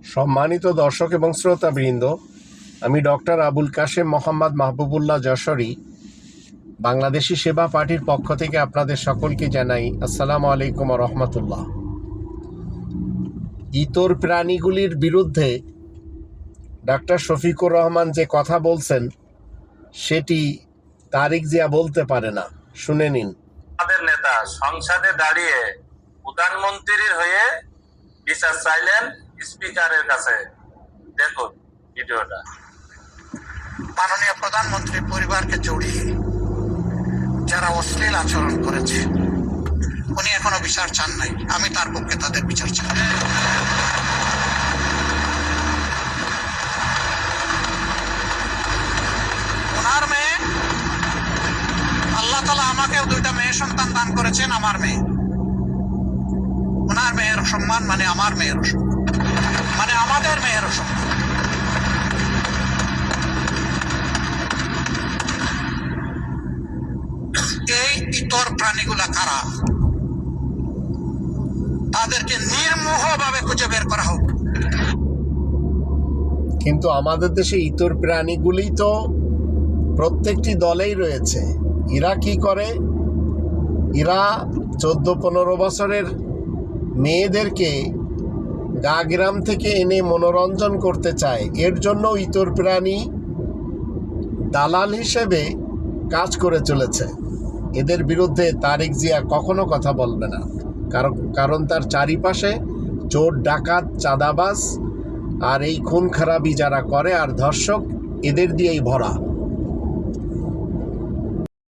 সম্মানিত দর্শক এবং শ্রোতাবৃন্দ, আমি ডক্টর আবুল কাশেম মোহাম্মদ মাহবুবুল্লাহ যশোরী বাংলাদেশি সেবা পার্টির পক্ষ থেকে আপনাদের সকলকে জানাই আসসালামু আলাইকুম ওয়া রাহমাতুল্লাহ। ইতর প্রাণীগুলির বিরুদ্ধে ডাক্তার শফিকুর রহমান যে কথা বলছেন সেটি তারেক জিয়া বলতে পারে না। শুনে নিন। আমাদের নেতা সংসদে দাঁড়িয়ে প্রধানমন্ত্রীর হয়ে বিচার চাইলেন স্পিকারের কাছে। দেখুন ভিডিওটা। মাননীয় প্রধানমন্ত্রীর পরিবারকে জড়িয়ে যারা অশ্লীল আচরণ করেছে, উনি এখনো বিচার চান নাই। আমি তার পক্ষে তাদের বিচার চাই। ওনার মেয়ে, আল্লাহ তাআলা আমাকেও 2টা মেয়ে সন্তান দান করেছেন। আমার মেয়ে, ওনার মেয়ের সম্মান মানে আমার মেয়ের সম্মান, মানে আমাদের মেয়ের সম্মান। এই ইতর প্রাণীগুলা কারা, তাদেরকে নির্মোহভাবে খুঁজে বের করা হোক। কিন্তু আমাদের দেশে ইতর প্রাণীগুলি তো প্রত্যেকটি দলেই রয়েছে। এরা কি করে? এরা 14-15 বছরের মেয়েদেরকে গ্রাম থেকে এনে মনোরঞ্জন করতে চায়। এর জন্য ইতর প্রাণী দালাল হিসেবে কাজ করে চলেছে। এদের বিরুদ্ধে তারেক জিয়া কখনো কথা বলবে না, কারণ তার চারিপাশে চোর, ডাকাত, চাঁদাবাজ আর এই খুন খারাপি যারা করে আর ধর্ষক, এদের দিয়েই ভরা।